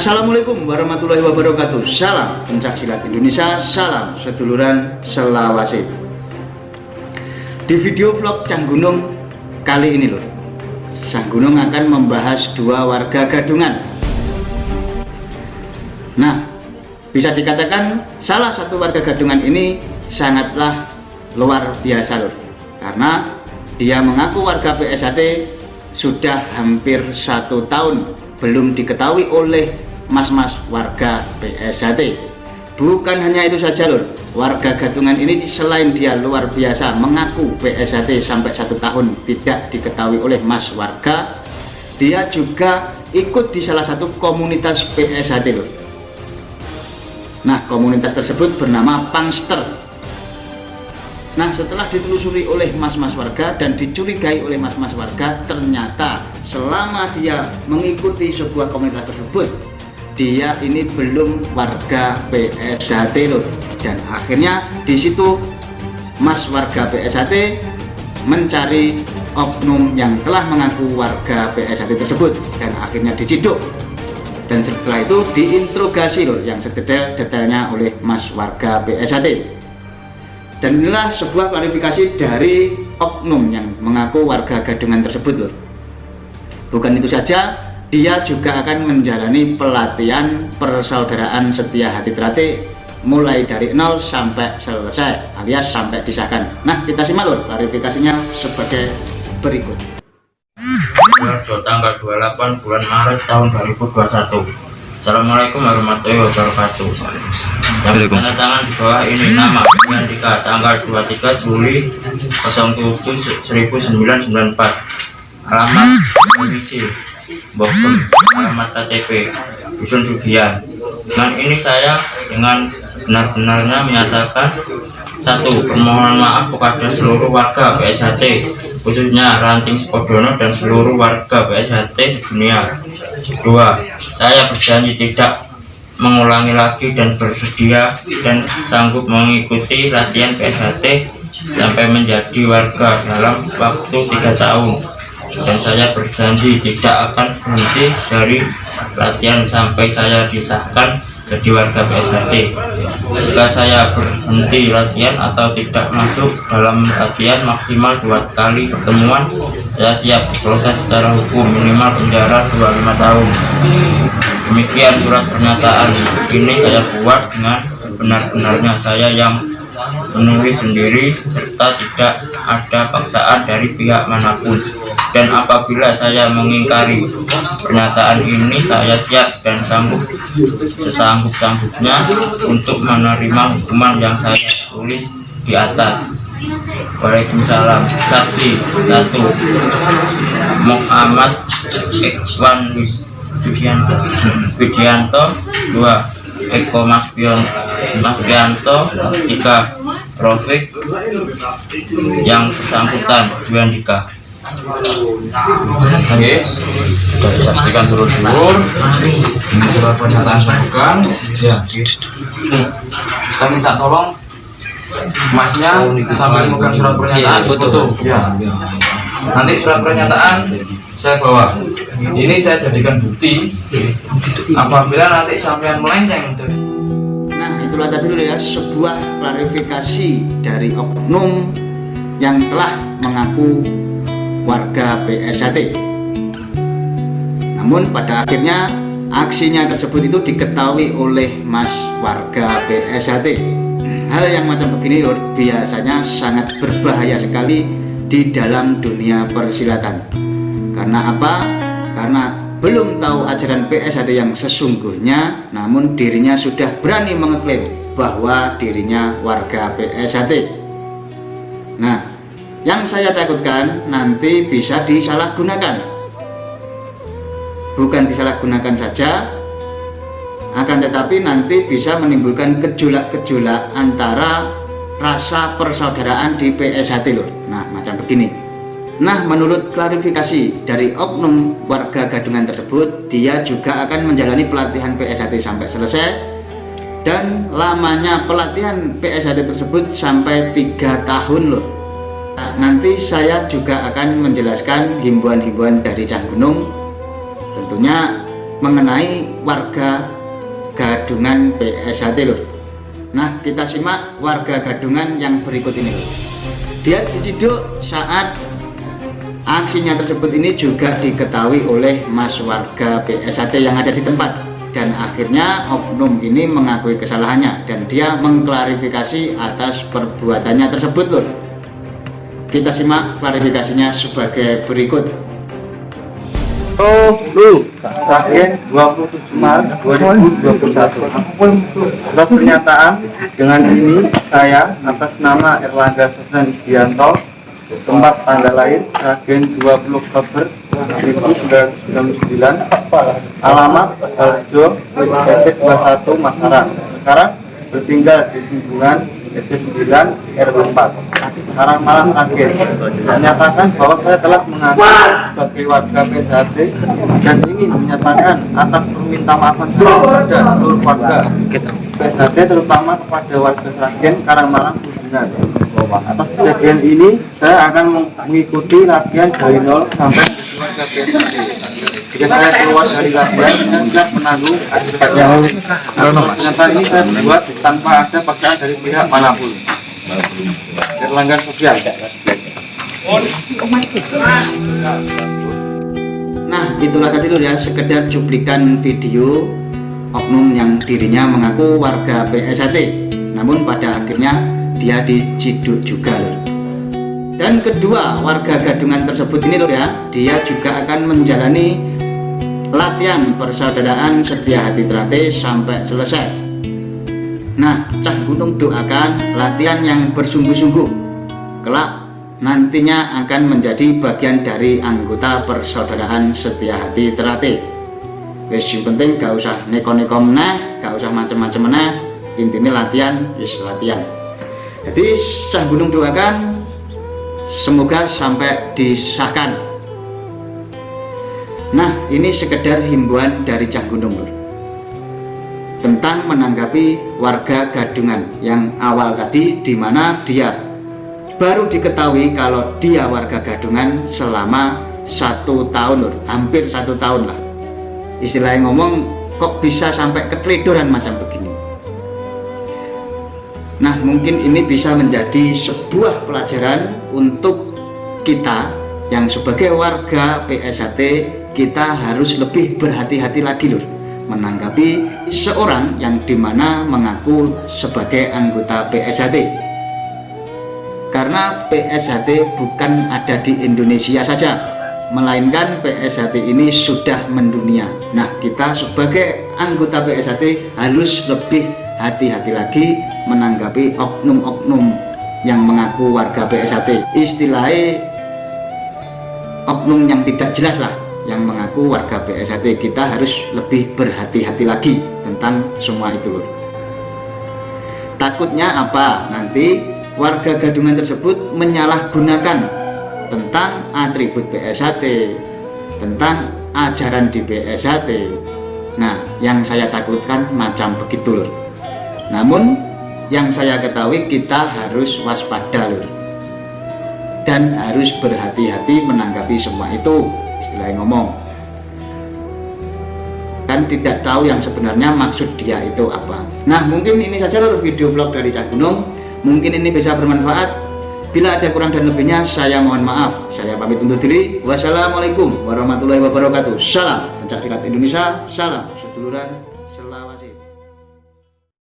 Assalamualaikum warahmatullahi wabarakatuh. Salam pencaksilat Indonesia, salam seduluran selawase. Di video vlog Cang Gunung kali ini loh, Cang Gunung akan membahas dua warga Gadungan. Nah, bisa dikatakan salah satu warga Gadungan ini sangatlah luar biasa loh, karena dia mengaku warga PSHT sudah hampir 1 tahun belum diketahui oleh mas-mas warga PSHT. Bukan hanya itu saja lur, warga Gadungan ini selain dia luar biasa mengaku PSHT sampai 1 tahun tidak diketahui oleh mas warga, dia juga ikut di salah satu komunitas PSHT lur. Nah, komunitas tersebut bernama Pangster. Nah, setelah ditelusuri oleh mas-mas warga dan dicurigai oleh mas-mas warga, ternyata selama dia mengikuti sebuah komunitas tersebut, dia ini belum warga PSHT loh. Dan akhirnya di situ mas warga PSHT mencari oknum yang telah mengaku warga PSHT tersebut dan akhirnya diciduk. Dan setelah itu diinterogasi loh yang sedetail-detailnya oleh mas warga PSHT. Dan inilah sebuah klarifikasi dari oknum yang mengaku warga Gadungan tersebut lur. Bukan itu saja, dia juga akan menjalani pelatihan persaudaraan setia hati terate mulai dari 0 sampai selesai alias sampai disahkan. Nah, kita simak lur klarifikasinya sebagai berikut. Tanggal 28 bulan Maret tahun 2021. Assalamualaikum warahmatullahi wabarakatuh. Yang tanda tangan di bawah ini nama Andika, tanggal 23 Juli 07 1994, alamat domisi Bogor, alamat KTP Dusun Sugian. Dengan ini saya dengan benar-benarnya menyatakan: 1. Permohonan maaf kepada seluruh warga PSHT, khususnya Ranting Sukodono dan seluruh warga PSHT sedunia. 2. Saya berjanji tidak mengulangi lagi dan bersedia dan sanggup mengikuti latihan PSHT sampai menjadi warga dalam waktu 3 tahun. Dan saya berjanji tidak akan berhenti dari latihan sampai saya disahkan jadi warga PSHT. Jika saya berhenti latihan atau tidak masuk dalam latihan maksimal 2 kali pertemuan, saya siap proses secara hukum minimal penjara 25 tahun. Demikian surat pernyataan ini saya buat dengan benar-benarnya, saya yang menulis sendiri serta tidak ada paksaan dari pihak manapun. Dan apabila saya mengingkari pernyataan ini, saya siap dan sanggup sesanggup-sanggupnya untuk menerima hukuman yang saya tulis di atas. Waalaikumsalam. Saksi 1. Muhammad Ikhwan Widianto. 2. Eko Mas Bianto. 3. Rofik yang bersangkutan Andika. Oke, sudah disaksikan turun-turun. Ini surat pernyataan sebukan. Ya, kita minta tolong masnya sampai memegang surat pernyataan foto. Ya. Nanti surat pernyataan saya bawa. Ini saya jadikan bukti apabila nanti sampean melenceng dari. Nah, itulah tadi dulu ya sebuah klarifikasi dari oknum yang telah mengaku warga PSHT. Namun pada akhirnya aksinya tersebut itu diketahui oleh mas warga PSHT. Hal yang macam begini lho, biasanya sangat berbahaya sekali di dalam dunia persilatan. Karena apa? Karena belum tahu ajaran PSHT yang sesungguhnya, namun dirinya sudah berani mengeklaim bahwa dirinya warga PSHT. Nah, yang saya takutkan nanti bisa disalahgunakan. Bukan disalahgunakan saja, akan tetapi nanti bisa menimbulkan gejolak-gejolak antara rasa persaudaraan di PSHT loh. Nah, macam begini. Nah, menurut klarifikasi dari oknum warga Gadungan tersebut, dia juga akan menjalani pelatihan PSHT sampai selesai. Dan lamanya pelatihan PSHT tersebut sampai 3 tahun loh. Nanti saya juga akan menjelaskan himbauan-himbauan dari Cang Gunung. Tentunya mengenai warga Gadungan PSHT lur. Nah, kita simak warga Gadungan yang berikut ini lur. Dia diciduk saat aksinya tersebut ini juga diketahui oleh mas warga PSHT yang ada di tempat, dan akhirnya oknum ini mengakui kesalahannya dan dia mengklarifikasi atas perbuatannya tersebut lur. Kita simak klarifikasinya sebagai berikut. Terakhir 27 Maret 2021 surat pernyataan dengan ini saya atas nama Erlangga Sofyan Isdianto, tempat tanggal lahir Sragen 20 Oktober 1999, alamat Harjo RT 21 Masaran, sekarang bertinggal di lingkungan RT 9 RW 4 Karangmalang Sragen. Menyatakan bahwa saya telah mengaku sebagai warga PSHT dan ingin menyatakan atas permintaan maafan kepada seluruh warga PSHT, terutama kepada warga Sragen Karangmalang Kuningan. Atas kejadian ini saya akan mengikuti latihan dari nol sampai warga PSHT. Jika saya keluar dari latihan, saya siap menanggung akibatnya. Pernyataan ini saya buat tanpa ada paksaan dari pihak manapun. Erlangga Sofyan. Nah, itulah tadi lur ya, sekedar cuplikan video oknum yang dirinya mengaku warga PSHT, namun pada akhirnya dia diciduk juga lur. Dan kedua warga Gadungan tersebut ini lur ya, dia juga akan menjalani latihan persaudaraan setia hati terate sampai selesai. Nah, Cah Gunung doakan latihan yang bersungguh-sungguh kelak nantinya akan menjadi bagian dari anggota persaudaraan setia hati terate. Wis yang penting gak usah neko-neko meneh, gak usah macem-macem meneh, intinya latihan, wis latihan. Jadi Cah Gunung doakan semoga sampai disahkan. Nah, ini sekedar himbauan dari Cah Gunung lur, tentang menanggapi warga Gadungan yang awal tadi, di mana dia baru diketahui kalau dia warga Gadungan selama 1 tahun lur, hampir 1 tahun lah. Istilahnya ngomong kok bisa sampai keteledoran macam begini. Nah, mungkin ini bisa menjadi sebuah pelajaran untuk kita yang sebagai warga PSHT. Kita harus lebih berhati-hati lagi lur menanggapi seorang yang dimana mengaku sebagai anggota PSHT, karena PSHT bukan ada di Indonesia saja, melainkan PSHT ini sudah mendunia. Nah, kita sebagai anggota PSHT harus lebih hati-hati lagi menanggapi oknum-oknum yang mengaku warga PSHT, istilahnya oknum yang tidak jelas lah yang mengaku warga PSHT. Kita harus lebih berhati-hati lagi tentang semua itu lho. Takutnya apa? Nanti warga Gadungan tersebut menyalahgunakan tentang atribut PSHT, tentang ajaran di PSHT. Nah, yang saya takutkan macam begitu lho. Namun yang saya ketahui, kita harus waspada lho, dan harus berhati-hati menanggapi semua itu. Istilahnya ngomong, kan tidak tahu yang sebenarnya maksud dia itu apa. Nah, mungkin ini saja lor video vlog dari Cah Gunung. Mungkin ini bisa bermanfaat. Bila ada kurang dan lebihnya, saya mohon maaf. Saya pamit undur diri. Wassalamualaikum warahmatullahi wabarakatuh. Salam pencaksilat Indonesia, salam seduluran Selawasi.